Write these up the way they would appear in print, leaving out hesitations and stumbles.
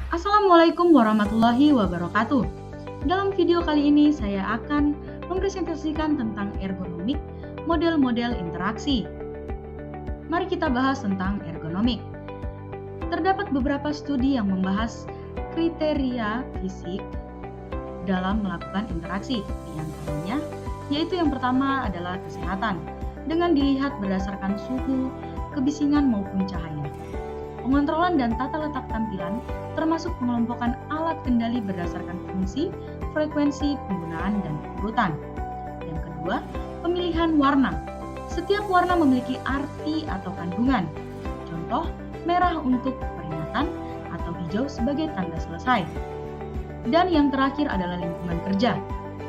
Assalamualaikum warahmatullahi wabarakatuh. Dalam video kali ini saya akan mempresentasikan tentang ergonomik model-model interaksi. Mari kita bahas tentang ergonomik. Terdapat beberapa studi yang membahas kriteria fisik dalam melakukan interaksi. Di antaranya, yaitu yang pertama adalah kesehatan, dengan dilihat berdasarkan suhu, kebisingan maupun cahaya. Pengontrolan dan tata letak tampilan termasuk pengelompokan alat kendali berdasarkan fungsi, frekuensi penggunaan, dan urutan. Yang kedua, pemilihan warna. Setiap warna memiliki arti atau kandungan. Contoh, merah untuk peringatan atau hijau sebagai tanda selesai. Dan yang terakhir adalah lingkungan kerja,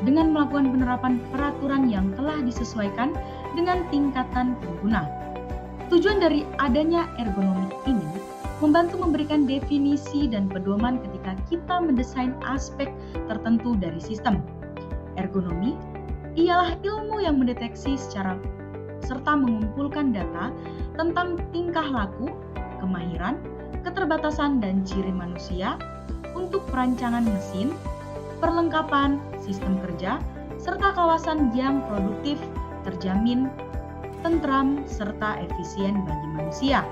dengan melakukan penerapan peraturan yang telah disesuaikan dengan tingkatan pengguna. Tujuan dari adanya ergonomik ini membantu memberikan definisi dan pedoman ketika kita mendesain aspek tertentu dari sistem. Ergonomi ialah ilmu yang mendeteksi serta mengumpulkan data tentang tingkah laku, kemahiran, keterbatasan dan ciri manusia untuk perancangan mesin, perlengkapan sistem kerja, serta kawasan yang produktif, terjamin, tentram, serta efisien bagi manusia.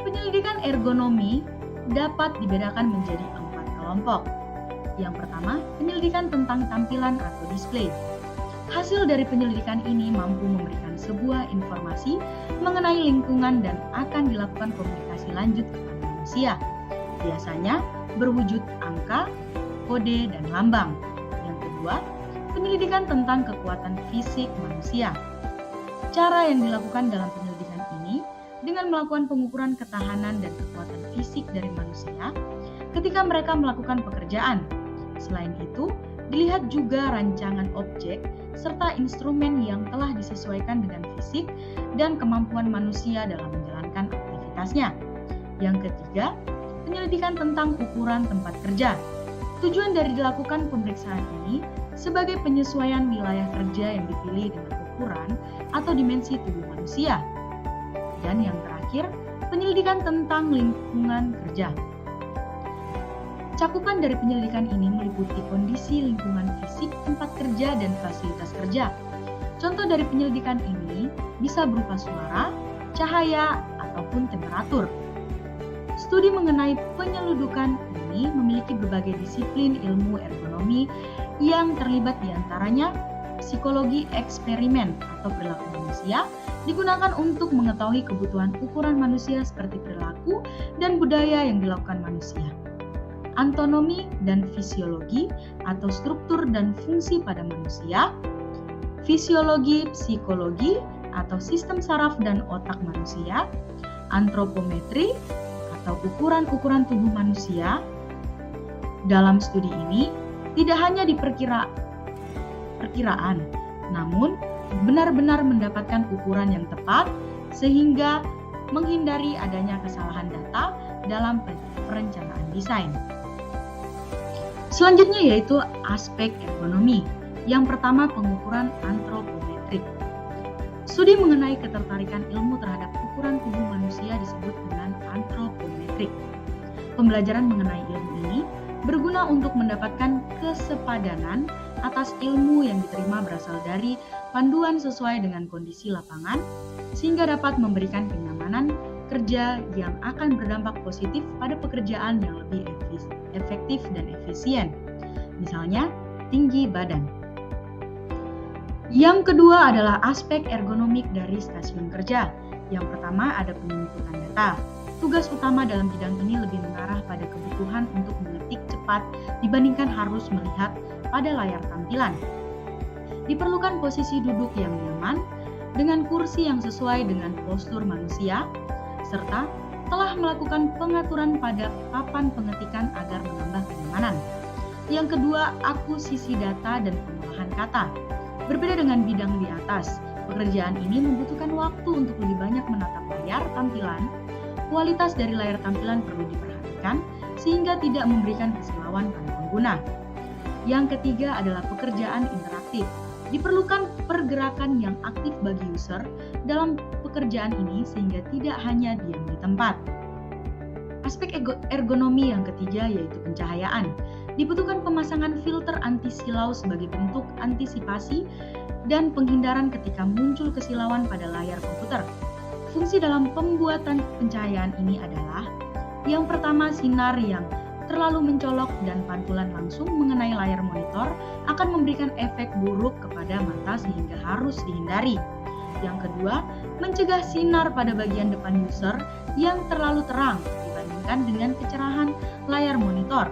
Penyelidikan ergonomi dapat dibedakan menjadi 4 kelompok. Yang pertama, penyelidikan tentang tampilan atau display. Hasil dari penyelidikan ini mampu memberikan sebuah informasi mengenai lingkungan dan akan dilakukan komunikasi lanjut kepada manusia. Biasanya berwujud angka, kode, dan lambang. Yang kedua, penyelidikan tentang kekuatan fisik manusia. Cara yang dilakukan dalam penyelidikan ini dengan melakukan pengukuran ketahanan dan kekuatan fisik dari manusia ketika mereka melakukan pekerjaan. Selain itu, dilihat juga rancangan objek serta instrumen yang telah disesuaikan dengan fisik dan kemampuan manusia dalam menjalankan aktivitasnya. Yang ketiga, penyelidikan tentang ukuran tempat kerja. Tujuan dari dilakukan pemeriksaan ini sebagai penyesuaian wilayah kerja yang dipilih dengan ukuran atau dimensi tubuh manusia. Dan yang terakhir, penyelidikan tentang lingkungan kerja. Cakupan dari penyelidikan ini meliputi kondisi lingkungan fisik tempat kerja dan fasilitas kerja. Contoh dari penyelidikan ini bisa berupa suara, cahaya, ataupun temperatur. Studi mengenai penyeludukan ini memiliki berbagai disiplin ilmu ergonomi yang terlibat diantaranya psikologi eksperimen atau perilaku manusia, digunakan untuk mengetahui kebutuhan ukuran manusia seperti perilaku dan budaya yang dilakukan manusia. Anatomi dan fisiologi atau struktur dan fungsi pada manusia. Fisiologi psikologi atau sistem saraf dan otak manusia. Antropometri atau ukuran-ukuran tubuh manusia. Dalam studi ini tidak hanya perkiraan, namun benar-benar mendapatkan ukuran yang tepat sehingga menghindari adanya kesalahan data dalam perencanaan desain. Selanjutnya yaitu aspek ergonomi. Yang pertama, pengukuran antropometrik. Studi mengenai ketertarikan ilmu terhadap ukuran tubuh manusia disebut dengan antropometrik. Pembelajaran mengenai ilmu ini berguna untuk mendapatkan kesepadanan atas ilmu yang diterima berasal dari panduan sesuai dengan kondisi lapangan, sehingga dapat memberikan kenyamanan kerja yang akan berdampak positif pada pekerjaan yang lebih efektif dan efisien. Misalnya, tinggi badan. Yang kedua adalah aspek ergonomik dari stasiun kerja. Yang pertama ada penginputan data. Tugas utama dalam bidang ini lebih mengarah pada kebutuhan untuk mengetik cepat dibandingkan harus melihat pada layar tampilan. Diperlukan posisi duduk yang nyaman dengan kursi yang sesuai dengan postur manusia, serta telah melakukan pengaturan pada papan pengetikan agar menambah kenyamanan. Yang kedua, akuisisi data dan pengolahan kata. Berbeda dengan bidang di atas, pekerjaan ini membutuhkan waktu untuk lebih banyak menatap layar tampilan. Kualitas dari layar tampilan perlu diperhatikan sehingga tidak memberikan kesilauan pada pengguna. Yang ketiga adalah pekerjaan interaktif. Diperlukan pergerakan yang aktif bagi user dalam pekerjaan ini sehingga tidak hanya diam di tempat. Aspek ergonomi yang ketiga yaitu pencahayaan. Dibutuhkan pemasangan filter anti-silau sebagai bentuk antisipasi dan penghindaran ketika muncul kesilauan pada layar komputer. Fungsi dalam pembuatan pencahayaan ini adalah yang pertama, sinar yang terlalu mencolok dan pantulan langsung mengenai layar monitor akan memberikan efek buruk kepada mata sehingga harus dihindari. Yang kedua, mencegah sinar pada bagian depan user yang terlalu terang dibandingkan dengan kecerahan layar monitor,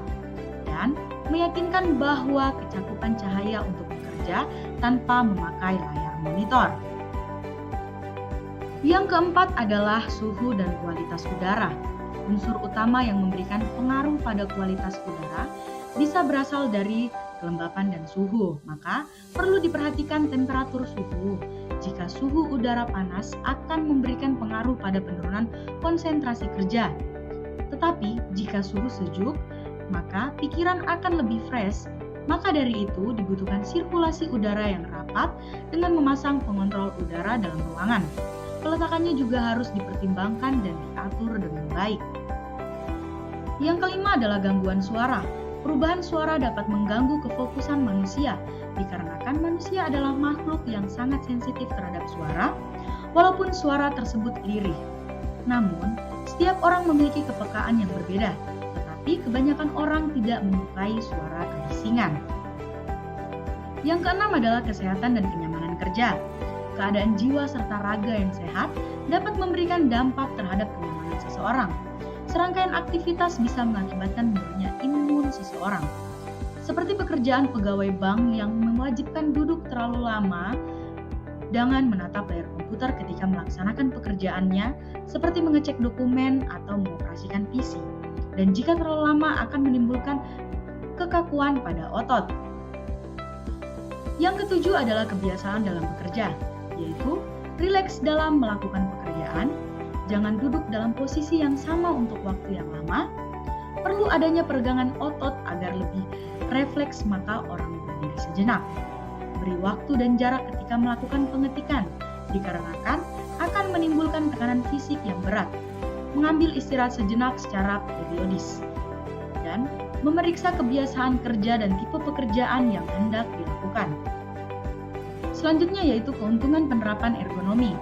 dan meyakinkan bahwa kecakupan cahaya untuk bekerja tanpa memakai layar monitor. Yang keempat adalah suhu dan kualitas udara. Unsur utama yang memberikan pengaruh pada kualitas udara bisa berasal dari kelembapan dan suhu, maka perlu diperhatikan temperatur suhu. Jika suhu udara panas akan memberikan pengaruh pada penurunan konsentrasi kerja. Tetapi jika suhu sejuk, maka pikiran akan lebih fresh. Maka dari itu dibutuhkan sirkulasi udara yang rapat dengan memasang pengontrol udara dalam ruangan. Peletakannya juga harus dipertimbangkan dan diatur dengan baik. Yang kelima adalah gangguan suara. Perubahan suara dapat mengganggu kefokusan manusia, dikarenakan manusia adalah makhluk yang sangat sensitif terhadap suara, walaupun suara tersebut lirih. Namun, setiap orang memiliki kepekaan yang berbeda, tetapi kebanyakan orang tidak menyukai suara kebisingan. Yang keenam adalah kesehatan dan kenyamanan kerja. Keadaan jiwa serta raga yang sehat dapat memberikan dampak terhadap kenyamanan seseorang. Serangkaian aktivitas bisa mengakibatkan menurunnya imun seseorang. Seperti pekerjaan pegawai bank yang mewajibkan duduk terlalu lama dengan menatap layar komputer ketika melaksanakan pekerjaannya, seperti mengecek dokumen atau mengoperasikan PC. Dan jika terlalu lama akan menimbulkan kekakuan pada otot. Yang ketujuh adalah kebiasaan dalam bekerja, yaitu rileks dalam melakukan pekerjaan. Jangan duduk dalam posisi yang sama untuk waktu yang lama. Perlu adanya peregangan otot agar lebih refleks, maka orang berdiri sejenak. Beri waktu dan jarak ketika melakukan pengetikan, dikarenakan akan menimbulkan tekanan fisik yang berat. Mengambil istirahat sejenak secara periodis. Dan memeriksa kebiasaan kerja dan tipe pekerjaan yang hendak dilakukan. Selanjutnya yaitu keuntungan penerapan ergonomi.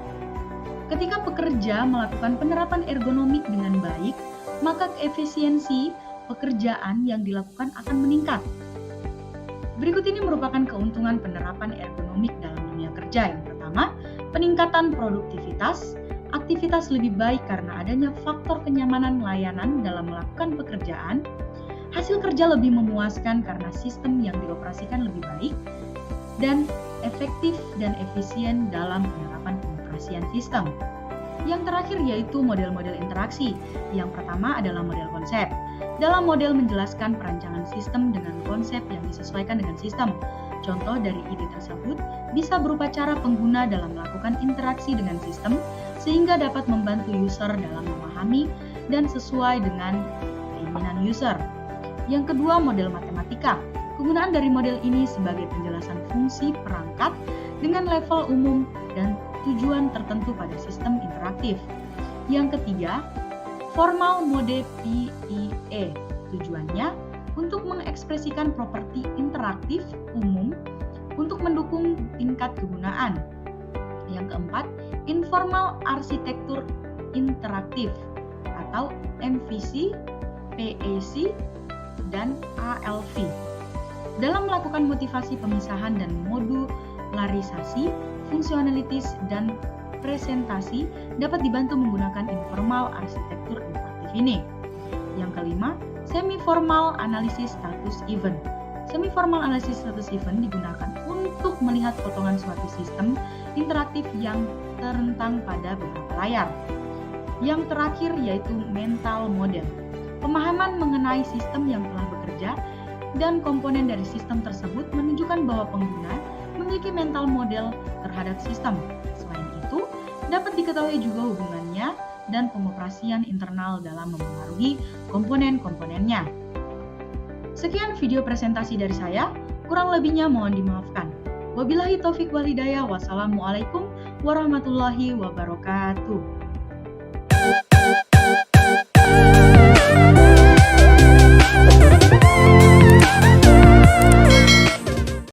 Ketika pekerja melakukan penerapan ergonomik dengan baik, maka efisiensi pekerjaan yang dilakukan akan meningkat. Berikut ini merupakan keuntungan penerapan ergonomik dalam dunia kerja. Yang pertama, peningkatan produktivitas. Aktivitas lebih baik karena adanya faktor kenyamanan layanan dalam melakukan pekerjaan. Hasil kerja lebih memuaskan karena sistem yang dioperasikan lebih baik dan efektif dan efisien dalam penerapan pengoperasian sistem. Yang terakhir yaitu model-model interaksi. Yang pertama adalah model konsep. Dalam model menjelaskan perancangan sistem dengan konsep yang disesuaikan dengan sistem. Contoh dari ide tersebut bisa berupa cara pengguna dalam melakukan interaksi dengan sistem sehingga dapat membantu user dalam memahami dan sesuai dengan keinginan user. Yang kedua, model matematika. Penggunaan dari model ini sebagai penjelasan fungsi perangkat dengan level umum dan tujuan tertentu pada sistem interaktif. Yang ketiga, formal mode PIE. Tujuannya untuk mengekspresikan properti interaktif umum untuk mendukung tingkat kegunaan. Yang keempat, informal arsitektur interaktif atau MVC, PAC, dan ALV. Dalam melakukan motivasi pemisahan dan modularisasi, fungsionalitas dan presentasi dapat dibantu menggunakan informal arsitektur interaktif ini. Yang kelima, semi-formal analisis status event. Semi-formal analisis status event digunakan untuk melihat potongan suatu sistem interaktif yang terentang pada beberapa layar. Yang terakhir yaitu mental model. Pemahaman mengenai sistem yang telah bekerja dan komponen dari sistem tersebut menunjukkan bahwa pengguna memiliki mental model terhadap sistem. Selain itu, dapat diketahui juga hubungannya dan pengoperasian internal dalam mempengaruhi komponen-komponennya. Sekian video presentasi dari saya, kurang lebihnya mohon dimaafkan. Wabillahi taufik wal hidayah, wassalamualaikum warahmatullahi wabarakatuh.